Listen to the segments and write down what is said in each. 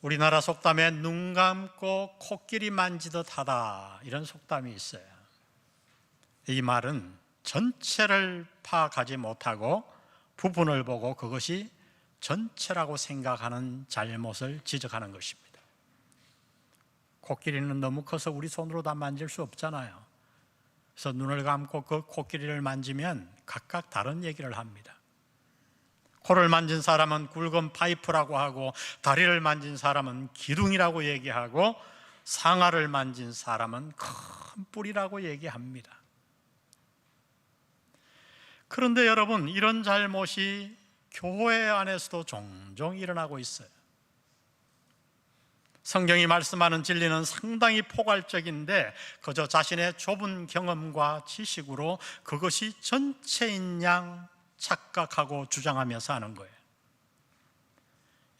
우리나라 속담에 눈 감고 코끼리 만지듯 하다, 이런 속담이 있어요. 이 말은 전체를 파악하지 못하고 부분을 보고 그것이 전체라고 생각하는 잘못을 지적하는 것입니다. 코끼리는 너무 커서 우리 손으로 다 만질 수 없잖아요. 그래서 눈을 감고 그 코끼리를 만지면 각각 다른 얘기를 합니다. 코를 만진 사람은 굵은 파이프라고 하고, 다리를 만진 사람은 기둥이라고 얘기하고, 상아를 만진 사람은 큰 뿔이라고 얘기합니다. 그런데 여러분, 이런 잘못이 교회 안에서도 종종 일어나고 있어요. 성경이 말씀하는 진리는 상당히 포괄적인데 그저 자신의 좁은 경험과 지식으로 그것이 전체인 양 착각하고 주장하며 사는 거예요.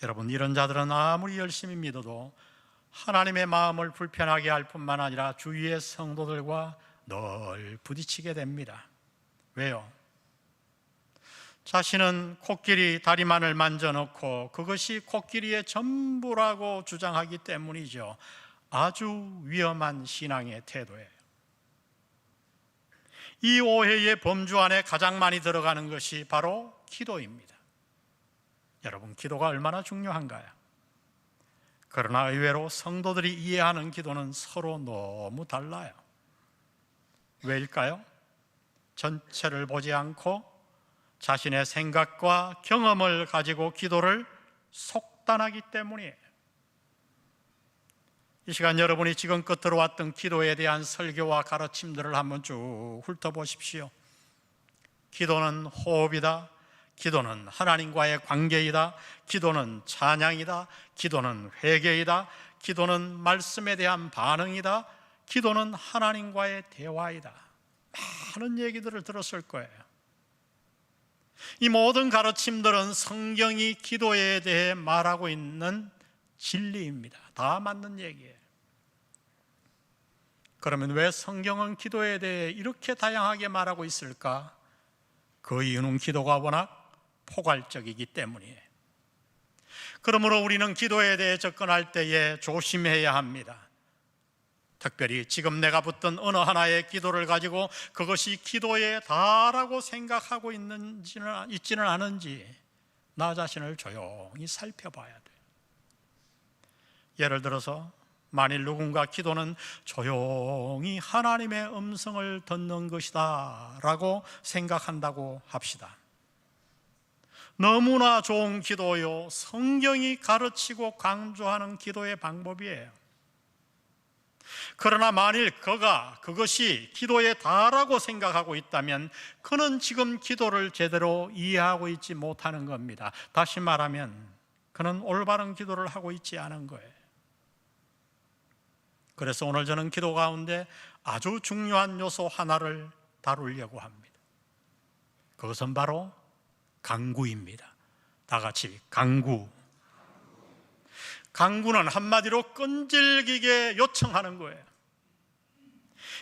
여러분, 이런 자들은 아무리 열심히 믿어도 하나님의 마음을 불편하게 할 뿐만 아니라 주위의 성도들과 늘 부딪히게 됩니다. 왜요? 자신은 코끼리 다리만을 만져놓고 그것이 코끼리의 전부라고 주장하기 때문이죠. 아주 위험한 신앙의 태도예요. 이 오해의 범주 안에 가장 많이 들어가는 것이 바로 기도입니다. 여러분, 기도가 얼마나 중요한가요? 그러나 의외로 성도들이 이해하는 기도는 서로 너무 달라요. 왜일까요? 전체를 보지 않고 자신의 생각과 경험을 가지고 기도를 속단하기 때문이에요. 이 시간 여러분이 지금껏 들어왔던 기도에 대한 설교와 가르침들을 한번 쭉 훑어보십시오. 기도는 호흡이다. 기도는 하나님과의 관계이다. 기도는 찬양이다. 기도는 회개이다. 기도는 말씀에 대한 반응이다. 기도는 하나님과의 대화이다. 많은 얘기들을 들었을 거예요. 이 모든 가르침들은 성경이 기도에 대해 말하고 있는 진리입니다. 다 맞는 얘기예요. 그러면 왜 성경은 기도에 대해 이렇게 다양하게 말하고 있을까? 그 이유는 기도가 워낙 포괄적이기 때문이에요. 그러므로 우리는 기도에 대해 접근할 때에 조심해야 합니다. 특별히 지금 내가 붙든 어느 하나의 기도를 가지고 그것이 기도에 다라고 생각하고 있지는 않은지 나 자신을 조용히 살펴봐야 돼요. 예를 들어서 만일 누군가 기도는 조용히 하나님의 음성을 듣는 것이다 라고 생각한다고 합시다. 너무나 좋은 기도요, 성경이 가르치고 강조하는 기도의 방법이에요. 그러나 만일 그것이 기도에 다라고 생각하고 있다면 그는 지금 기도를 제대로 이해하고 있지 못하는 겁니다. 다시 말하면 그는 올바른 기도를 하고 있지 않은 거예요. 그래서 오늘 저는 기도 가운데 아주 중요한 요소 하나를 다루려고 합니다. 그것은 바로 간구입니다. 다 같이 간구. 간구는 한마디로 끈질기게 요청하는 거예요.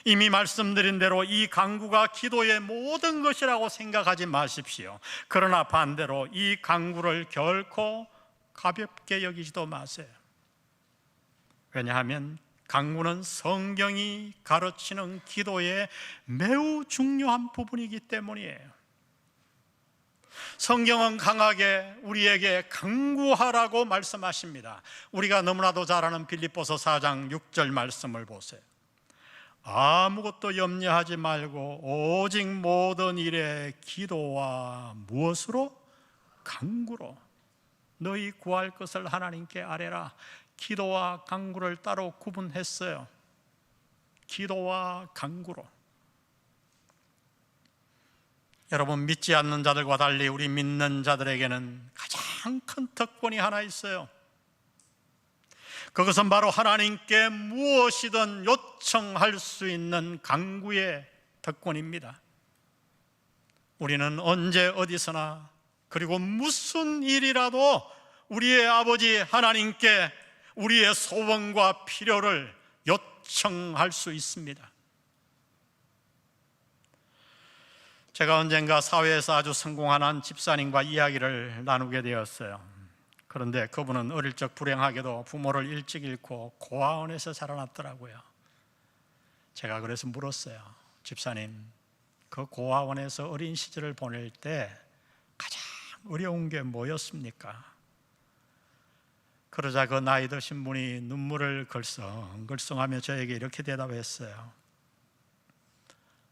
이미 말씀드린 대로 이 간구가 기도의 모든 것이라고 생각하지 마십시오. 그러나 반대로 이 간구를 결코 가볍게 여기지도 마세요. 왜냐하면 간구는 성경이 가르치는 기도의 매우 중요한 부분이기 때문이에요. 성경은 강하게 우리에게 간구하라고 말씀하십니다. 우리가 너무나도 잘 아는 빌립보서 4장 6절 말씀을 보세요. 아무것도 염려하지 말고 오직 모든 일에 기도와 무엇으로? 간구로 너희 구할 것을 하나님께 아뢰라. 기도와 간구를 따로 구분했어요. 기도와 간구로. 여러분, 믿지 않는 자들과 달리 우리 믿는 자들에게는 가장 큰 특권이 하나 있어요. 그것은 바로 하나님께 무엇이든 요청할 수 있는 간구의 특권입니다. 우리는 언제 어디서나 그리고 무슨 일이라도 우리의 아버지 하나님께 우리의 소원과 필요를 요청할 수 있습니다. 제가 언젠가 사회에서 아주 성공한 한 집사님과 이야기를 나누게 되었어요. 그런데 그분은 어릴 적 불행하게도 부모를 일찍 잃고 고아원에서 자라났더라고요. 제가 그래서 물었어요. 집사님, 그 고아원에서 어린 시절을 보낼 때 가장 어려운 게 뭐였습니까? 그러자 그 나이 드신 분이 눈물을 글썽글썽하며 저에게 이렇게 대답했어요.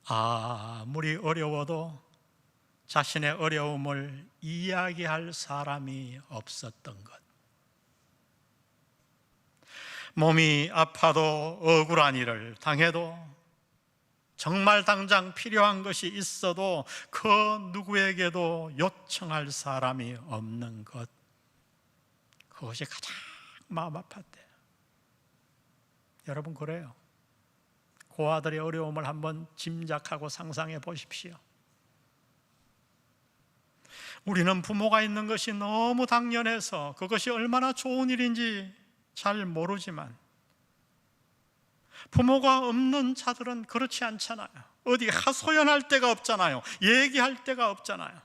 아무리 어려워도 자신의 어려움을 이야기할 사람이 없었던 것. 몸이 아파도 억울한 일을 당해도 정말 당장 필요한 것이 있어도 그 누구에게도 요청할 사람이 없는 것. 그것이 가장 마음 아팠대요. 여러분 그래요. 고아들의 어려움을 한번 짐작하고 상상해 보십시오. 우리는 부모가 있는 것이 너무 당연해서 그것이 얼마나 좋은 일인지 잘 모르지만 부모가 없는 자들은 그렇지 않잖아요. 어디 하소연할 데가 없잖아요. 얘기할 데가 없잖아요.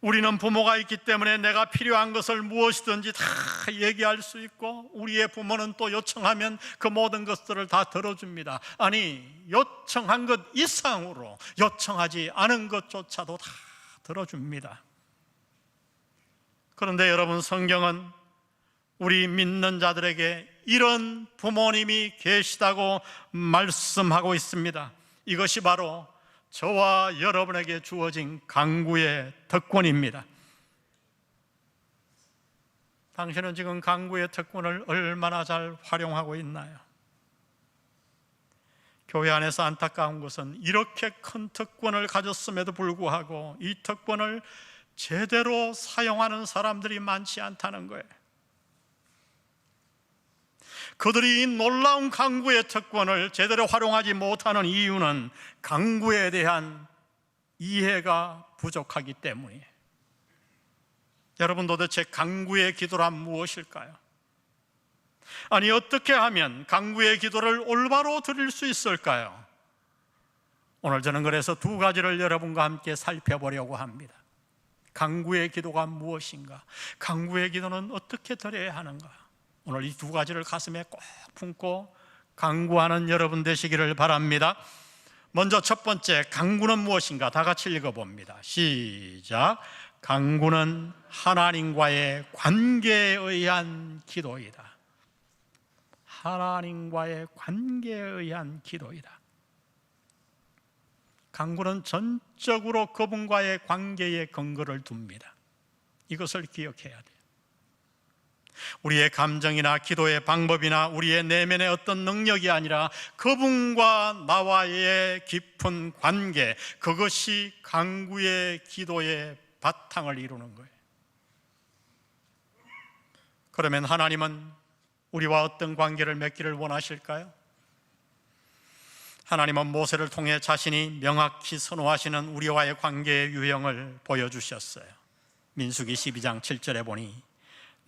우리는 부모가 있기 때문에 내가 필요한 것을 무엇이든지 다 얘기할 수 있고 우리의 부모는 또 요청하면 그 모든 것들을 다 들어줍니다. 아니, 요청한 것 이상으로 요청하지 않은 것조차도 다 들어줍니다. 그런데 여러분, 성경은 우리 믿는 자들에게 이런 부모님이 계시다고 말씀하고 있습니다. 이것이 바로 저와 여러분에게 주어진 강구의 특권입니다. 당신은 지금 강구의 특권을 얼마나 잘 활용하고 있나요? 교회 안에서 안타까운 것은 이렇게 큰 특권을 가졌음에도 불구하고 이 특권을 제대로 사용하는 사람들이 많지 않다는 거예요. 그들이 이 놀라운 강구의 특권을 제대로 활용하지 못하는 이유는 강구에 대한 이해가 부족하기 때문이에요. 여러분, 도대체 강구의 기도란 무엇일까요? 아니, 어떻게 하면 강구의 기도를 올바로 드릴 수 있을까요? 오늘 저는 그래서 두 가지를 여러분과 함께 살펴보려고 합니다. 강구의 기도가 무엇인가? 강구의 기도는 어떻게 드려야 하는가? 오늘 이 두 가지를 가슴에 꼭 품고 강구하는 여러분 되시기를 바랍니다. 먼저 첫 번째, 강구는 무엇인가? 다 같이 읽어봅니다. 시작. 강구는 하나님과의 관계에 의한 기도이다. 하나님과의 관계에 의한 기도이다. 강구는 전적으로 그분과의 관계에 근거를 둡니다. 이것을 기억해야 돼요. 우리의 감정이나 기도의 방법이나 우리의 내면의 어떤 능력이 아니라 그분과 나와의 깊은 관계, 그것이 강구의 기도의 바탕을 이루는 거예요. 그러면 하나님은 우리와 어떤 관계를 맺기를 원하실까요? 하나님은 모세를 통해 자신이 명확히 선호하시는 우리와의 관계의 유형을 보여주셨어요. 민수기 12장 7절에 보니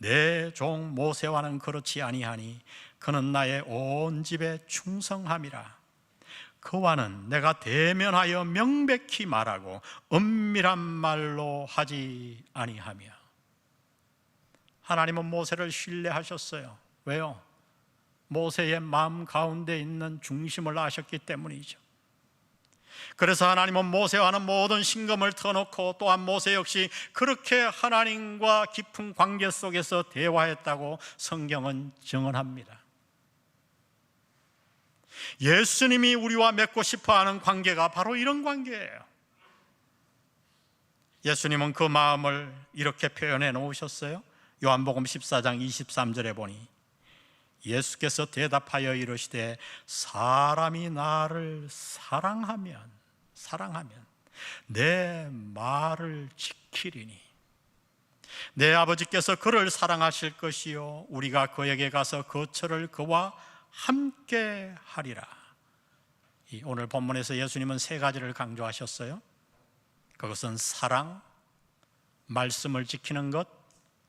내 종 모세와는 그렇지 아니하니 그는 나의 온 집에 충성함이라. 그와는 내가 대면하여 명백히 말하고 은밀한 말로 하지 아니하며. 하나님은 모세를 신뢰하셨어요. 왜요? 모세의 마음 가운데 있는 중심을 아셨기 때문이죠. 그래서 하나님은 모세와는 모든 신금을 터놓고 또한 모세 역시 그렇게 하나님과 깊은 관계 속에서 대화했다고 성경은 증언합니다. 예수님이 우리와 맺고 싶어하는 관계가 바로 이런 관계예요. 예수님은 그 마음을 이렇게 표현해 놓으셨어요. 요한복음 14장 23절에 보니 예수께서 대답하여 이르시되 사람이 나를 사랑하면 내 말을 지키리니 내 아버지께서 그를 사랑하실 것이요 우리가 그에게 가서 거처를 그와 함께 하리라. 오늘 본문에서 예수님은 세 가지를 강조하셨어요. 그것은 사랑, 말씀을 지키는 것,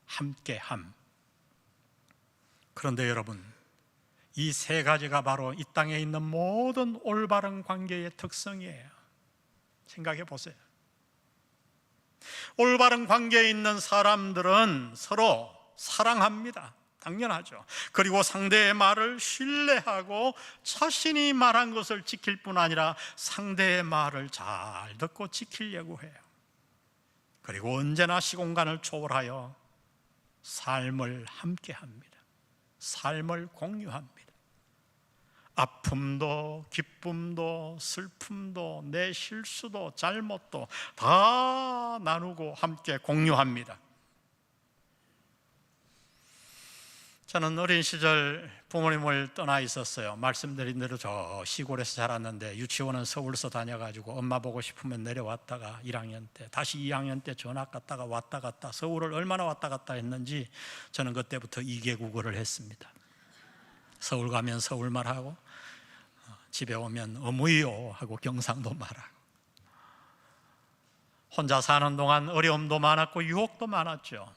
함께함. 그런데 여러분, 이 세 가지가 바로 이 땅에 있는 모든 올바른 관계의 특성이에요. 생각해 보세요. 올바른 관계에 있는 사람들은 서로 사랑합니다. 당연하죠. 그리고 상대의 말을 신뢰하고 자신이 말한 것을 지킬 뿐 아니라 상대의 말을 잘 듣고 지키려고 해요. 그리고 언제나 시공간을 초월하여 삶을 함께합니다. 삶을 공유합니다. 아픔도 기쁨도 슬픔도 내 실수도 잘못도 다 나누고 함께 공유합니다. 저는 어린 시절 부모님을 떠나 있었어요. 말씀드린 대로 저 시골에서 자랐는데 유치원은 서울서 다녀가지고 엄마 보고 싶으면 내려왔다가 1학년 때 다시 2학년 때 전학 갔다가 왔다 갔다 서울을 얼마나 왔다 갔다 했는지 저는 그때부터 2개국어를 했습니다. 서울 가면 서울말 하고 집에 오면 어무이요 하고 경상도 말하고. 혼자 사는 동안 어려움도 많았고 유혹도 많았죠.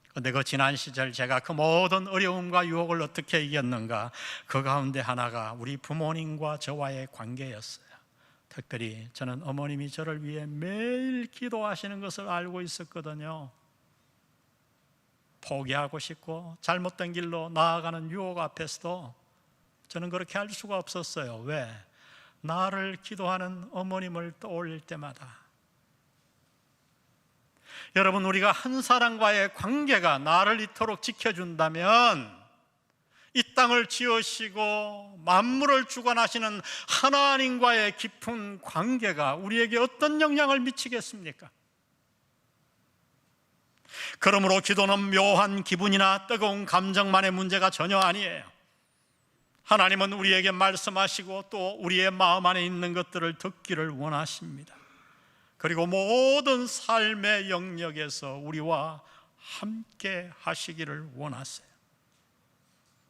그런데 그 지난 시절 제가 그 모든 어려움과 유혹을 어떻게 이겼는가, 그 가운데 하나가 우리 부모님과 저와의 관계였어요. 특별히 저는 어머님이 저를 위해 매일 기도하시는 것을 알고 있었거든요. 포기하고 싶고 잘못된 길로 나아가는 유혹 앞에서도 저는 그렇게 할 수가 없었어요. 왜? 나를 기도하는 어머님을 떠올릴 때마다. 여러분, 우리가 한 사람과의 관계가 나를 이토록 지켜준다면 이 땅을 지으시고 만물을 주관하시는 하나님과의 깊은 관계가 우리에게 어떤 영향을 미치겠습니까? 그러므로 기도는 묘한 기분이나 뜨거운 감정만의 문제가 전혀 아니에요. 하나님은 우리에게 말씀하시고 또 우리의 마음 안에 있는 것들을 듣기를 원하십니다. 그리고 모든 삶의 영역에서 우리와 함께 하시기를 원하세요.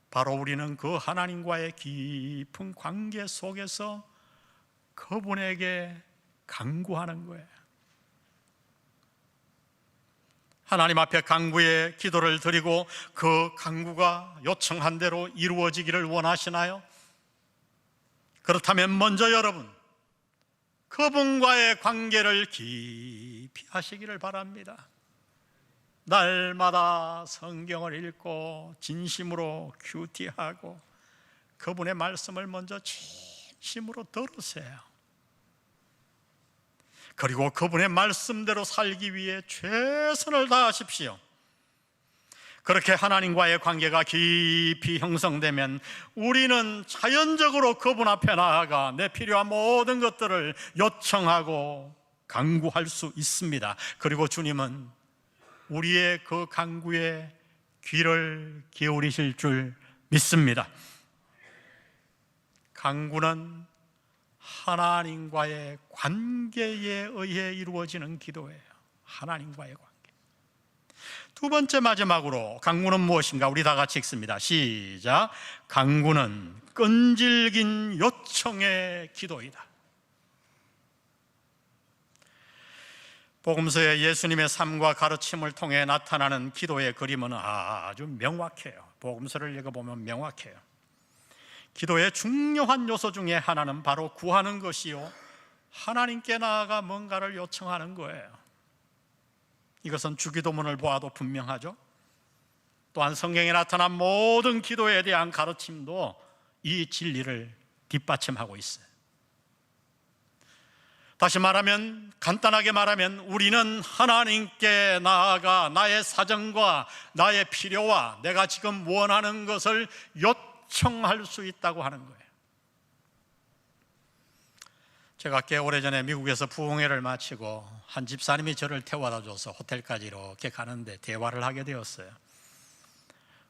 바로 우리는 그 하나님과의 깊은 관계 속에서 그분에게 간구하는 거예요. 하나님 앞에 간구의 기도를 드리고 그 간구가 요청한 대로 이루어지기를 원하시나요? 그렇다면 먼저 여러분, 그분과의 관계를 깊이 하시기를 바랍니다. 날마다 성경을 읽고 진심으로 큐티하고 그분의 말씀을 먼저 진심으로 들으세요. 그리고 그분의 말씀대로 살기 위해 최선을 다하십시오. 그렇게 하나님과의 관계가 깊이 형성되면 우리는 자연적으로 그분 앞에 나아가 내 필요한 모든 것들을 요청하고 간구할 수 있습니다. 그리고 주님은 우리의 그 간구에 귀를 기울이실 줄 믿습니다. 간구는 하나님과의 관계에 의해 이루어지는 기도예요. 하나님과의 관계. 두 번째, 마지막으로 간구는 무엇인가? 우리 다 같이 읽습니다. 시작. 간구는 끈질긴 요청의 기도이다. 복음서에 예수님의 삶과 가르침을 통해 나타나는 기도의 그림은 아주 명확해요. 복음서를 읽어보면 명확해요. 기도의 중요한 요소 중에 하나는 바로 구하는 것이요, 하나님께 나아가 뭔가를 요청하는 거예요. 이것은 주기도문을 보아도 분명하죠. 또한 성경에 나타난 모든 기도에 대한 가르침도 이 진리를 뒷받침하고 있어요. 다시 말하면, 간단하게 말하면 우리는 하나님께 나아가 나의 사정과 나의 필요와 내가 지금 원하는 것을 요청할 수 있다고 하는 거예요. 제가 꽤 오래전에 미국에서 부흥회를 마치고 한 집사님이 저를 태워다 줘서 호텔까지 이렇게 가는데 대화를 하게 되었어요.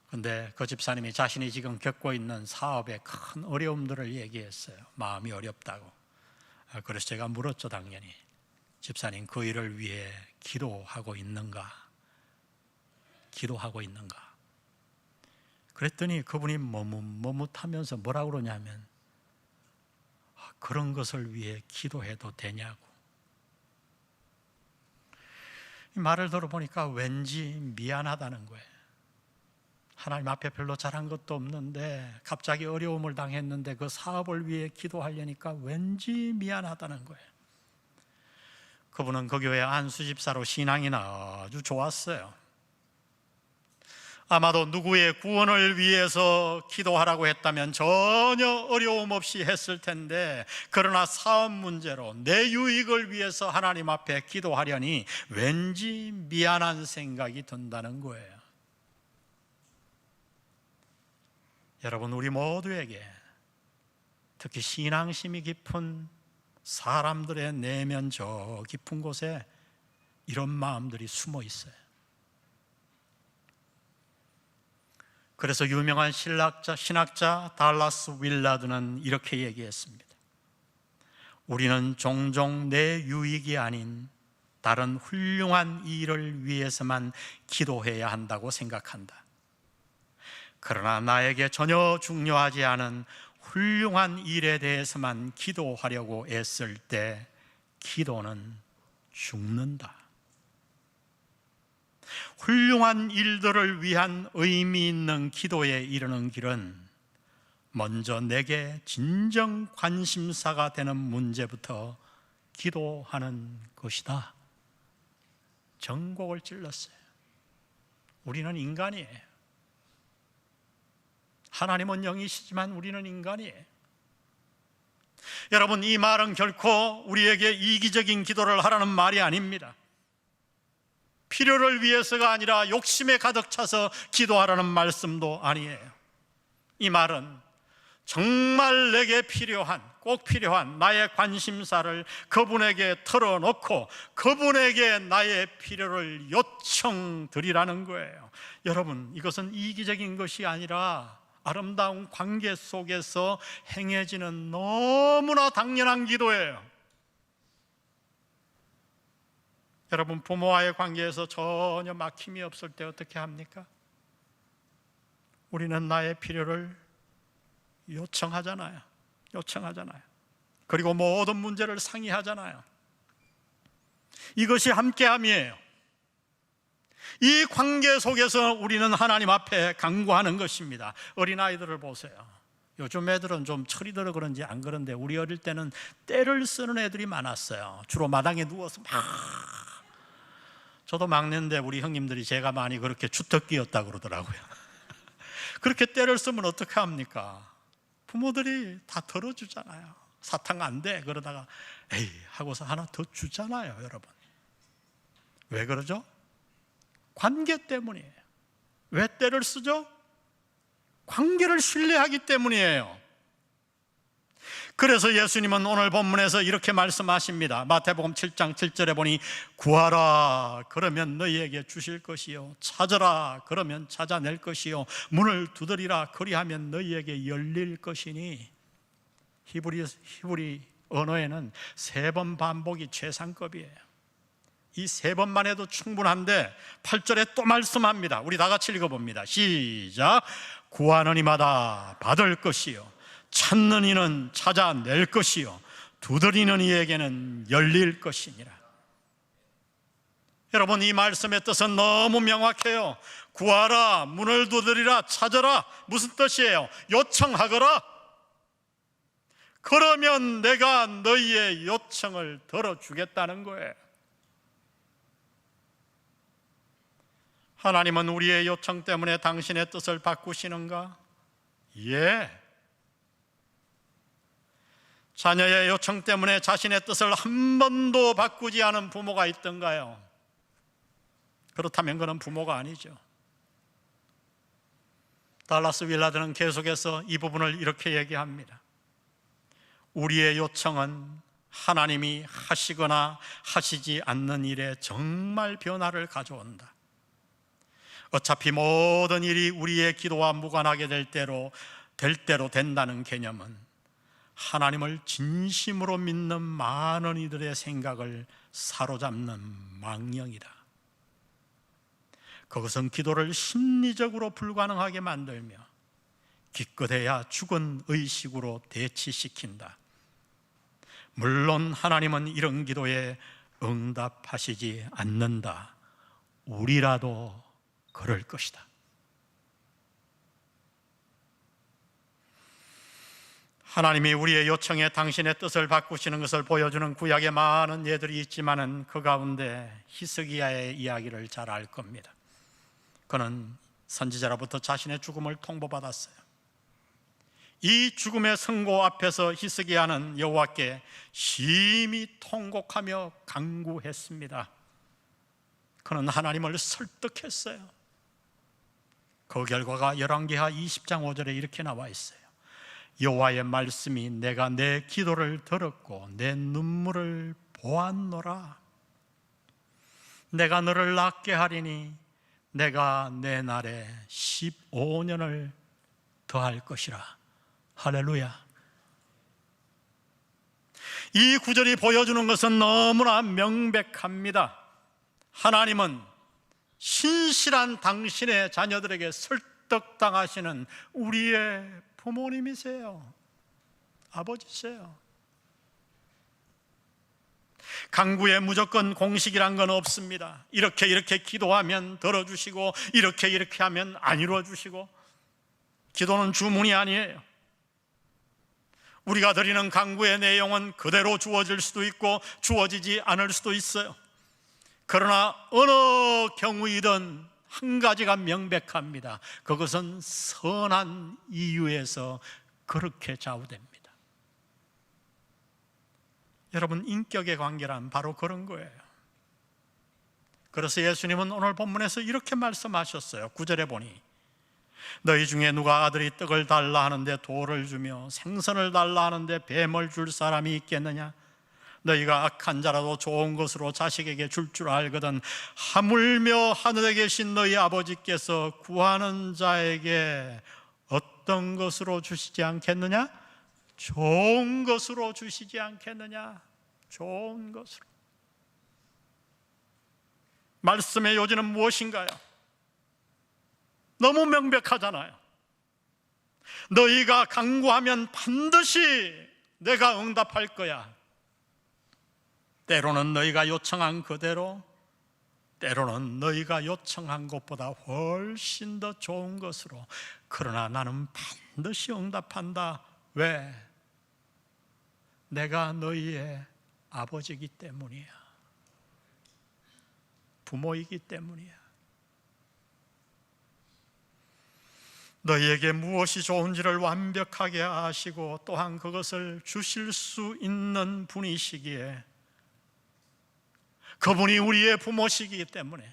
그런데 그 집사님이 자신이 지금 겪고 있는 사업에 큰 어려움들을 얘기했어요. 마음이 어렵다고. 그래서 제가 물었죠, 당연히. 집사님, 그 일을 위해 기도하고 있는가? 기도하고 있는가? 그랬더니 그분이 머뭇하면서 뭐라 그러냐면, 그런 것을 위해 기도해도 되냐고. 이 말을 들어보니까 왠지 미안하다는 거예요. 하나님 앞에 별로 잘한 것도 없는데 갑자기 어려움을 당했는데 그 사업을 위해 기도하려니까 왠지 미안하다는 거예요. 그분은 그 교회 안수집사로 신앙이 아주 좋았어요. 아마도 누구의 구원을 위해서 기도하라고 했다면 전혀 어려움 없이 했을 텐데, 그러나 사업 문제로 내 유익을 위해서 하나님 앞에 기도하려니 왠지 미안한 생각이 든다는 거예요. 여러분, 우리 모두에게, 특히 신앙심이 깊은 사람들의 내면 저 깊은 곳에 이런 마음들이 숨어 있어요. 그래서 유명한 신학자 달라스 윌라드는 이렇게 얘기했습니다. 우리는 종종 내 유익이 아닌 다른 훌륭한 일을 위해서만 기도해야 한다고 생각한다. 그러나 나에게 전혀 중요하지 않은 훌륭한 일에 대해서만 기도하려고 애쓸 때 기도는 죽는다. 훌륭한 일들을 위한 의미 있는 기도에 이르는 길은 먼저 내게 진정 관심사가 되는 문제부터 기도하는 것이다. 전곡을 찔렀어요. 우리는 인간이에요. 하나님은 영이시지만 우리는 인간이에요. 여러분, 이 말은 결코 우리에게 이기적인 기도를 하라는 말이 아닙니다. 필요를 위해서가 아니라 욕심에 가득 차서 기도하라는 말씀도 아니에요. 이 말은 정말 내게 필요한, 꼭 필요한 나의 관심사를 그분에게 털어놓고 그분에게 나의 필요를 요청드리라는 거예요. 여러분, 이것은 이기적인 것이 아니라 아름다운 관계 속에서 행해지는 너무나 당연한 기도예요. 여러분, 부모와의 관계에서 전혀 막힘이 없을 때 어떻게 합니까? 우리는 나의 필요를 요청하잖아요. 그리고 모든 문제를 상의하잖아요. 이것이 함께함이에요. 이 관계 속에서 우리는 하나님 앞에 간구하는 것입니다. 어린아이들을 보세요. 요즘 애들은 좀 철이 들어 그런지 안 그런데 우리 어릴 때는 떼를 쓰는 애들이 많았어요. 주로 마당에 누워서 막, 저도 막내인데 우리 형님들이 제가 많이 그렇게 주특기였다고 그러더라고요. 그렇게 떼를 쓰면 어떻게 합니까? 부모들이 다 덜어주잖아요. 사탕 안 돼 그러다가 에이 하고서 하나 더 주잖아요. 여러분, 왜 그러죠? 관계 때문이에요. 왜 떼를 쓰죠? 관계를 신뢰하기 때문이에요. 그래서 예수님은 오늘 본문에서 이렇게 말씀하십니다. 마태복음 7장 7절에 보니 구하라 그러면 너희에게 주실 것이요, 찾아라 그러면 찾아낼 것이요, 문을 두드리라 그리하면 너희에게 열릴 것이니. 히브리 언어에는 3번 반복이 최상급이에요. 이 3번만 해도 충분한데 8절에 또 말씀합니다. 우리 다 같이 읽어봅니다. 시작. 구하는 이마다 받을 것이요, 찾는 이는 찾아낼 것이요, 두드리는 이에게는 열릴 것이니라. 여러분, 이 말씀의 뜻은 너무 명확해요. 구하라, 문을 두드리라, 찾아라. 무슨 뜻이에요? 요청하거라. 그러면 내가 너희의 요청을 들어주겠다는 거예요. 하나님은 우리의 요청 때문에 당신의 뜻을 바꾸시는가? 예. 자녀의 요청 때문에 자신의 뜻을 한 번도 바꾸지 않은 부모가 있던가요? 그렇다면 그는 부모가 아니죠. 달라스 윌라드는 계속해서 이 부분을 이렇게 얘기합니다. 우리의 요청은 하나님이 하시거나 하시지 않는 일에 정말 변화를 가져온다. 어차피 모든 일이 우리의 기도와 무관하게 될 대로 된다는 개념은 하나님을 진심으로 믿는 많은 이들의 생각을 사로잡는 망령이다. 그것은 기도를 심리적으로 불가능하게 만들며 기껏해야 죽은 의식으로 대치시킨다. 물론 하나님은 이런 기도에 응답하시지 않는다. 우리라도 그럴 것이다. 하나님이 우리의 요청에 당신의 뜻을 바꾸시는 것을 보여주는 구약의 많은 예들이 있지만은 그 가운데 히스기야의 이야기를 잘 알 겁니다. 그는 선지자로부터 자신의 죽음을 통보받았어요. 이 죽음의 선고 앞에서 히스기야는 여호와께 심히 통곡하며 간구했습니다. 그는 하나님을 설득했어요. 그 결과가 열왕기하 20장 5절에 이렇게 나와 있어요. 여호와의 말씀이 내가 내 기도를 들었고 내 눈물을 보았노라. 내가 너를 낫게 하리니 내가 내 날에 15년을 더할 것이라. 할렐루야. 이 구절이 보여주는 것은 너무나 명백합니다. 하나님은 신실한 당신의 자녀들에게 설득당하시는 우리의 부모님이세요. 아버지세요. 간구에 무조건 공식이란 건 없습니다. 이렇게 기도하면 들어주시고 이렇게 하면 안 이루어주시고, 기도는 주문이 아니에요. 우리가 드리는 간구의 내용은 그대로 주어질 수도 있고 주어지지 않을 수도 있어요. 그러나 어느 경우이든 한 가지가 명백합니다. 그것은 선한 이유에서 그렇게 좌우됩니다. 여러분, 인격의 관계란 바로 그런 거예요. 그래서 예수님은 오늘 본문에서 이렇게 말씀하셨어요. 9절에 보니 너희 중에 누가 아들이 떡을 달라 하는데 돌을 주며 생선을 달라 하는데 뱀을 줄 사람이 있겠느냐? 너희가 악한 자라도 좋은 것으로 자식에게 줄 줄 알거든 하물며 하늘에 계신 너희 아버지께서 구하는 자에게 어떤 것으로 주시지 않겠느냐? 좋은 것으로 주시지 않겠느냐? 좋은 것으로. 말씀의 요지는 무엇인가요? 너무 명백하잖아요. 너희가 간구하면 반드시 내가 응답할 거야. 때로는 너희가 요청한 그대로, 때로는 너희가 요청한 것보다 훨씬 더 좋은 것으로. 그러나 나는 반드시 응답한다. 왜? 내가 너희의 아버지이기 때문이야. 부모이기 때문이야. 너희에게 무엇이 좋은지를 완벽하게 아시고 또한 그것을 주실 수 있는 분이시기에, 그분이 우리의 부모시기 때문에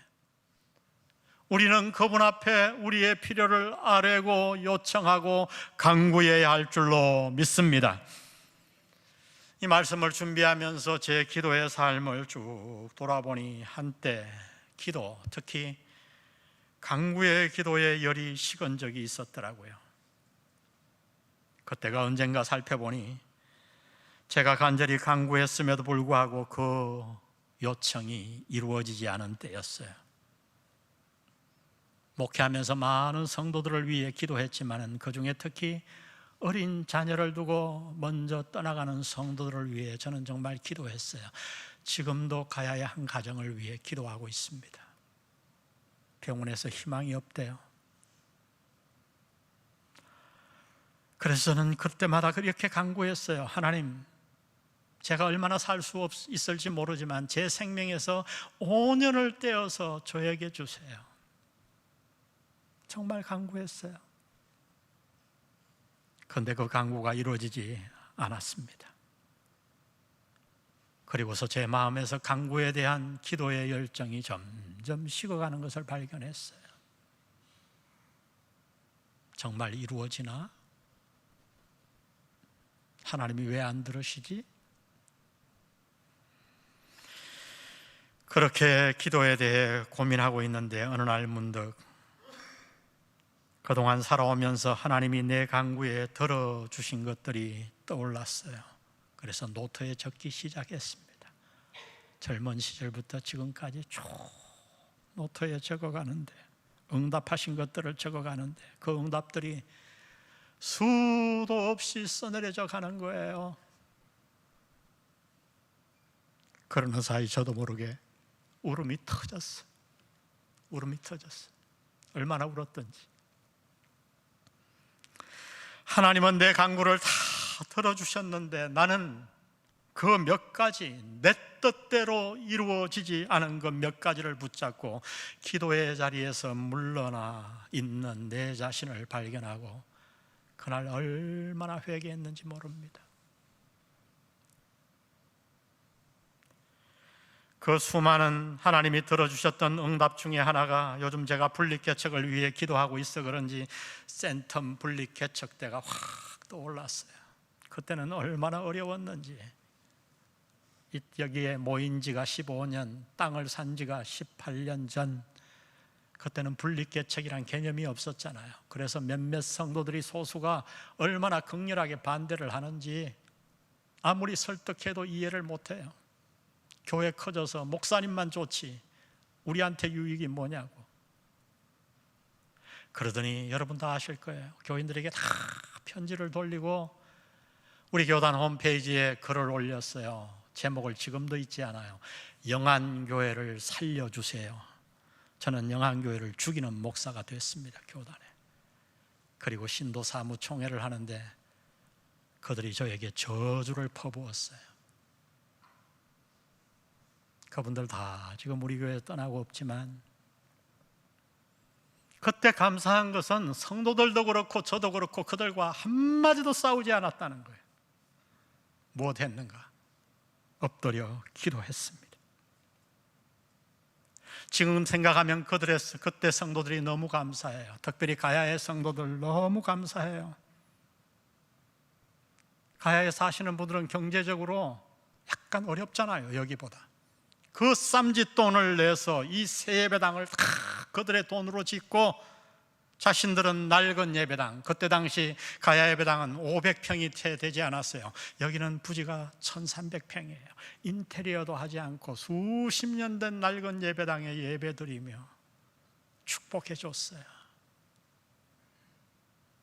우리는 그분 앞에 우리의 필요를 아뢰고 요청하고 간구해야 할 줄로 믿습니다. 이 말씀을 준비하면서 제 기도의 삶을 쭉 돌아보니 한때 기도, 특히 간구의 기도에 열이 식은 적이 있었더라고요. 그때가 언젠가 살펴보니 제가 간절히 간구했음에도 불구하고 그 요청이 이루어지지 않은 때였어요. 목회하면서 많은 성도들을 위해 기도했지만 그 중에 특히 어린 자녀를 두고 먼저 떠나가는 성도들을 위해 저는 정말 기도했어요. 지금도 가야의 한 가정을 위해 기도하고 있습니다. 병원에서 희망이 없대요. 그래서 저는 그때마다 그렇게 간구했어요. 하나님, 제가 얼마나 살 수 있을지 모르지만 제 생명에서 5년을 떼어서 저에게 주세요. 정말 간구했어요. 그런데 그 간구가 이루어지지 않았습니다. 그리고서 제 마음에서 간구에 대한 기도의 열정이 점점 식어가는 것을 발견했어요. 정말 이루어지나? 하나님이 왜 안 들으시지? 그렇게 기도에 대해 고민하고 있는데 어느 날 문득 그동안 살아오면서 하나님이 내 간구에 들어주신 것들이 떠올랐어요. 그래서 노트에 적기 시작했습니다. 젊은 시절부터 지금까지 쭉 노트에 적어가는데, 응답하신 것들을 적어가는데 그 응답들이 수도 없이 써내려져 가는 거예요. 그러는 사이 저도 모르게 울음이 터졌어. 울음이 터졌어. 얼마나 울었던지. 하나님은 내 간구를 다 들어주셨는데 나는 그 몇 가지, 내 뜻대로 이루어지지 않은 그 몇 가지를 붙잡고 기도의 자리에서 물러나 있는 내 자신을 발견하고 그날 얼마나 회개했는지 모릅니다. 그 수많은 하나님이 들어주셨던 응답 중에 하나가, 요즘 제가 분립개척을 위해 기도하고 있어 그런지 센텀 분립개척 때가 확 떠올랐어요. 그때는 얼마나 어려웠는지. 여기에 모인 지가 15년, 땅을 산 지가 18년 전, 그때는 분립개척이란 개념이 없었잖아요. 그래서 몇몇 성도들이, 소수가 얼마나 극렬하게 반대를 하는지 아무리 설득해도 이해를 못해요. 교회 커져서 목사님만 좋지 우리한테 유익이 뭐냐고. 그러더니 여러분 다 아실 거예요. 교인들에게 다 편지를 돌리고 우리 교단 홈페이지에 글을 올렸어요. 제목을 지금도 잊지 않아요. 영안교회를 살려주세요. 저는 영안교회를 죽이는 목사가 됐습니다, 교단에. 그리고 신도 사무총회를 하는데 그들이 저에게 저주를 퍼부었어요. 그분들 다 지금 우리 교회에 떠나고 없지만, 그때 감사한 것은 성도들도 그렇고 저도 그렇고 그들과 한마디도 싸우지 않았다는 거예요. 무엇 했는가? 엎드려 기도했습니다. 지금 생각하면 그때 성도들이 너무 감사해요. 특별히 가야의 성도들 너무 감사해요. 가야에 사시는 분들은 경제적으로 약간 어렵잖아요, 여기보다. 그 쌈짓돈을 내서 이 새 예배당을 다 그들의 돈으로 짓고, 자신들은 낡은 예배당, 그때 당시 가야 예배당은 500평이 채 되지 않았어요. 여기는 부지가 1300평이에요 인테리어도 하지 않고 수십 년 된 낡은 예배당에 예배드리며 축복해 줬어요.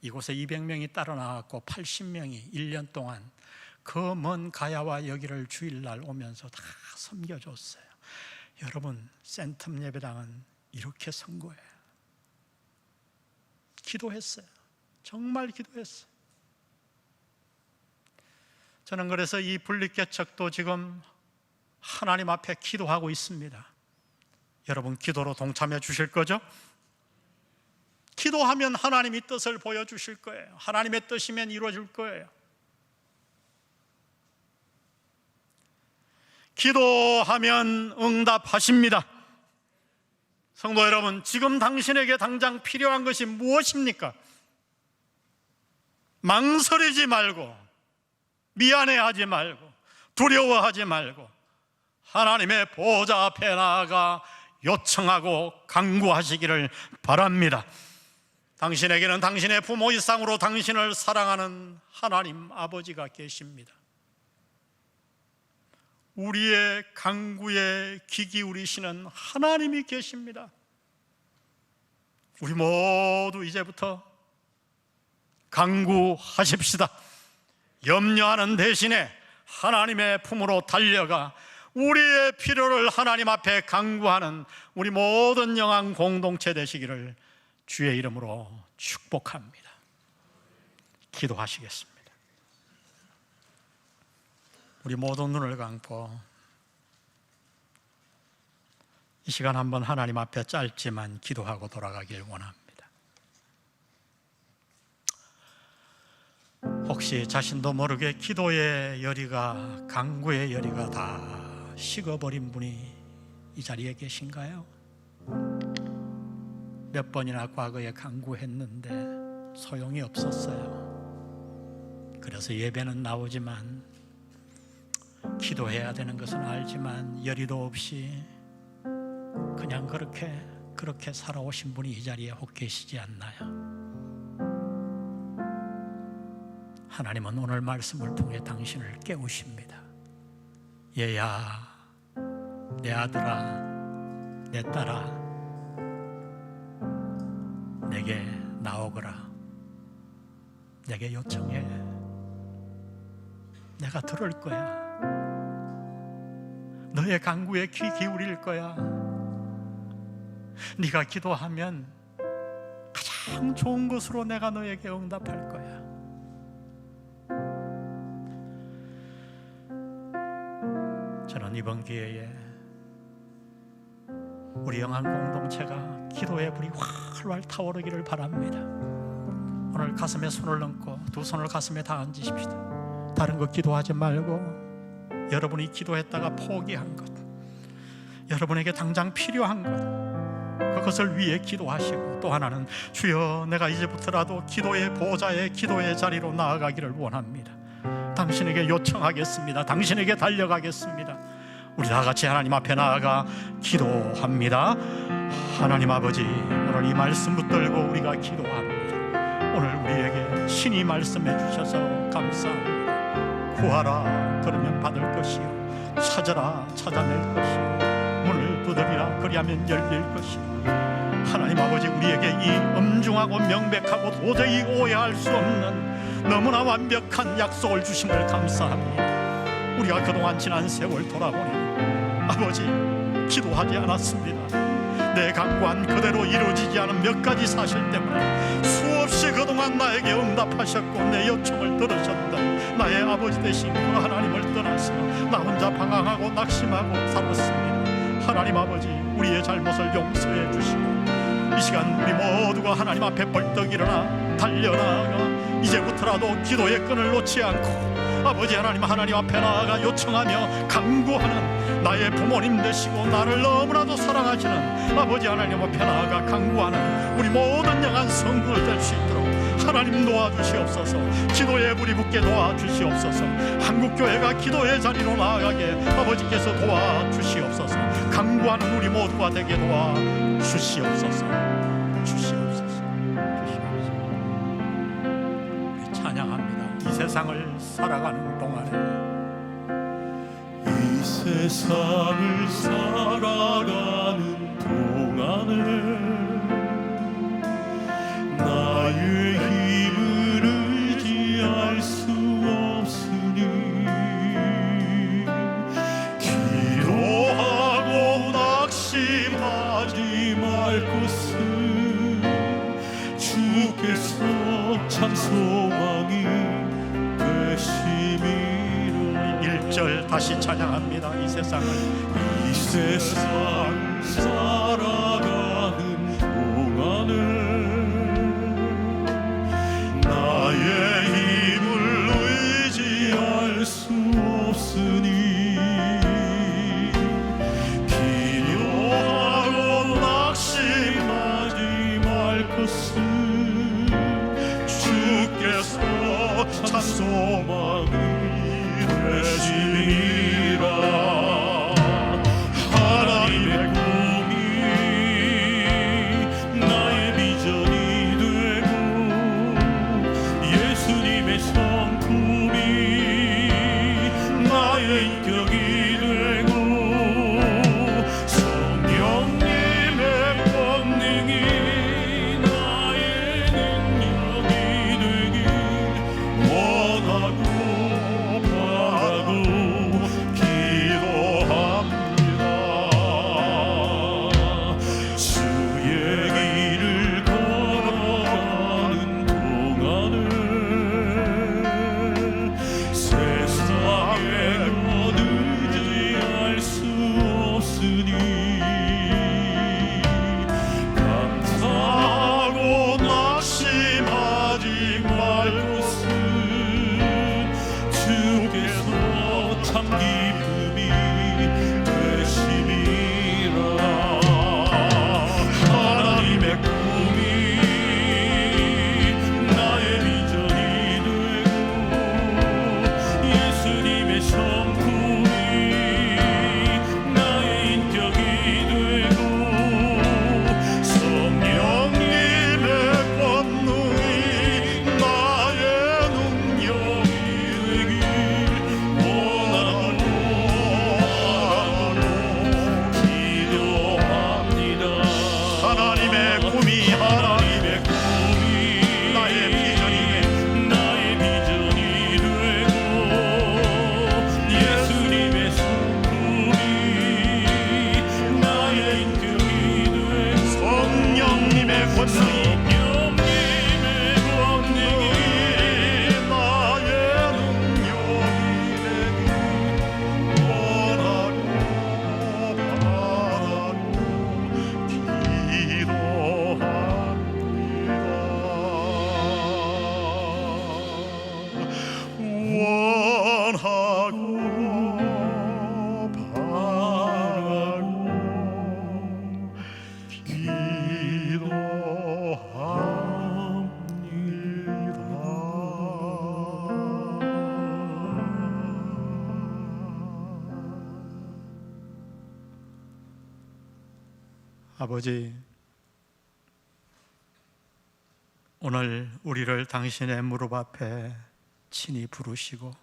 이곳에 200명이 따로 나왔고 80명이 1년 동안 그 먼 가야와 여기를 주일날 오면서 다 섬겨줬어요. 여러분, 센텀 예배당은 이렇게 선 거예요. 기도했어요. 정말 기도했어요. 저는 그래서 이 분립개척도 지금 하나님 앞에 기도하고 있습니다. 여러분, 기도로 동참해 주실 거죠? 기도하면 하나님이 뜻을 보여주실 거예요. 하나님의 뜻이면 이루어질 거예요. 기도하면 응답하십니다. 성도 여러분, 지금 당신에게 당장 필요한 것이 무엇입니까? 망설이지 말고, 미안해하지 말고, 두려워하지 말고 하나님의 보좌 앞에 나아가 요청하고 간구하시기를 바랍니다. 당신에게는 당신의 부모 이상으로 당신을 사랑하는 하나님 아버지가 계십니다. 우리의 간구에 귀 기울이시는 하나님이 계십니다. 우리 모두 이제부터 간구하십시다. 염려하는 대신에 하나님의 품으로 달려가 우리의 필요를 하나님 앞에 간구하는 우리 모든 영안 공동체 되시기를 주의 이름으로 축복합니다. 기도하시겠습니다. 우리 모두 눈을 감고 이 시간 한번 하나님 앞에 짧지만 기도하고 돌아가길 원합니다. 혹시 자신도 모르게 기도의 열의가, 간구의 열의가 다 식어버린 분이 이 자리에 계신가요? 몇 번이나 과거에 간구했는데 소용이 없었어요. 그래서 예배는 나오지만, 기도해야 되는 것은 알지만 열의도 없이 그냥 그렇게 살아오신 분이 이 자리에 혹 계시지 않나요? 하나님은 오늘 말씀을 통해 당신을 깨우십니다. 얘야, 내 아들아, 내 딸아, 내게 나오거라. 내게 요청해. 내가 들을 거야. 너의 간구에 귀 기울일 거야. 네가 기도하면 가장 좋은 것으로 내가 너에게 응답할 거야. 저는 이번 기회에 우리 영안 공동체가 기도의 불이 활활 타오르기를 바랍니다. 오늘 가슴에 손을 얹고 두 손을 가슴에 다 얹으십시다. 다른 거 기도하지 말고 여러분이 기도했다가 포기한 것, 여러분에게 당장 필요한 것, 그것을 위해 기도하시고, 또 하나는 주여 내가 이제부터라도 기도의 보좌에 기도의 자리로 나아가기를 원합니다. 당신에게 요청하겠습니다. 당신에게 달려가겠습니다. 우리 다 같이 하나님 앞에 나아가 기도합니다. 하나님 아버지, 오늘 이 말씀 붙들고 우리가 기도합니다. 오늘 우리에게 신이 말씀해 주셔서 감사합니다. 구하라 그러면 받을 것이요, 찾아라 찾아낼 것이요, 문을 두드리라 그리하면 열릴 것이요. 하나님 아버지, 우리에게 이 엄중하고 명백하고 도저히 오해할 수 없는 너무나 완벽한 약속을 주심을 감사합니다. 우리가 그동안 지난 세월 돌아보니 아버지, 기도하지 않았습니다. 내 강구한 그대로 이루어지지 않은 몇 가지 사실 때문에 수없이 그동안 나에게 응답하셨고 내 요청을 들으셨던 나의 아버지 되신 그 하나님을 떠나서 나 혼자 방황하고 낙심하고 살았습니다. 하나님 아버지, 우리의 잘못을 용서해 주시고 이 시간 우리 모두가 하나님 앞에 벌떡 일어나 달려나가 이제부터라도 기도의 끈을 놓지 않고 아버지 하나님 앞에 나아가 요청하며 간구하는 나의 부모님 되시고 나를 너무나도 사랑하시는 아버지 하나님 앞에 나아가 간구하는 우리 모든 영한 성도들 될 수 있도록 하나님 도와주시옵소서. 기도의 불이 붙게 도와주시옵소서. 한국교회가 기도의 자리로 나아가게 아버지께서 도와주시옵소서. 간구하는 우리 모두가 되게 도와주시옵소서. 주시옵소서. 우리 찬양합니다. 이 세상을 살아가는 동안에, 이 세상을 살아가는 동안에 나의 힘을 의지할 수 없으니 기도하고 낙심하지 말 것은 주께서 참 소망이 되심이라. 1절 다시 찬양합니다. 이 세상을 살아가는 동안에 나의 힘을 의지할 수 없으니 기도하고 낙심하지 말 것은 주께서 참 소망이 되심이라. 하나님의 아버지, 오늘 우리를 당신의 무릎 앞에 친히 부르시고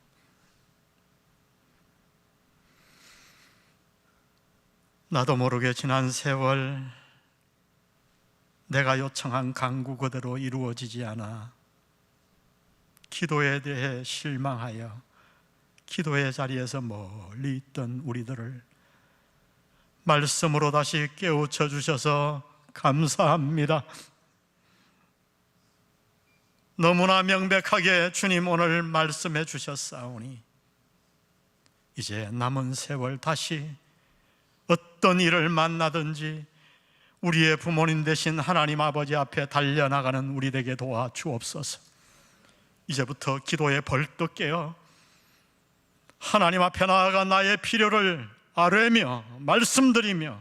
나도 모르게 지난 세월 내가 요청한 간구 그대로 이루어지지 않아 기도에 대해 실망하여 기도의 자리에서 멀리 있던 우리들을 말씀으로 다시 깨우쳐 주셔서 감사합니다. 너무나 명백하게 주님 오늘 말씀해 주셨사오니 이제 남은 세월 다시 어떤 일을 만나든지 우리의 부모님 되신 하나님 아버지 앞에 달려나가는 우리 되게 도와 주옵소서. 이제부터 기도에 벌떡 깨어 하나님 앞에 나아가 나의 필요를 아뢰며 말씀드리며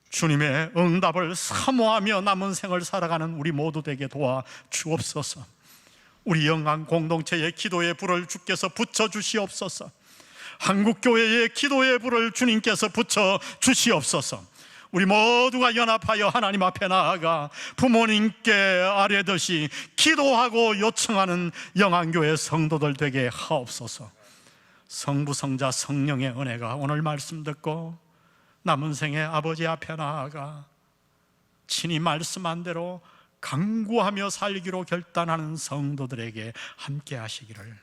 주님의 응답을 사모하며 남은 생을 살아가는 우리 모두 되게 도와 주옵소서. 우리 영광 공동체의 기도의 불을 주께서 붙여 주시옵소서. 한국교회의 기도의 불을 주님께서 붙여 주시옵소서. 우리 모두가 연합하여 하나님 앞에 나아가 부모님께 아뢰듯이 기도하고 요청하는 영안교회 성도들 되게 하옵소서. 성부, 성자, 성령의 은혜가 오늘 말씀 듣고 남은 생에 아버지 앞에 나아가 친히 말씀한 대로 간구하며 살기로 결단하는 성도들에게 함께 하시기를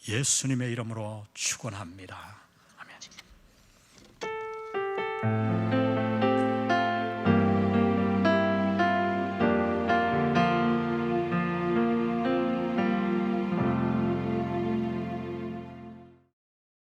예수님의 이름으로 축원합니다. 아멘.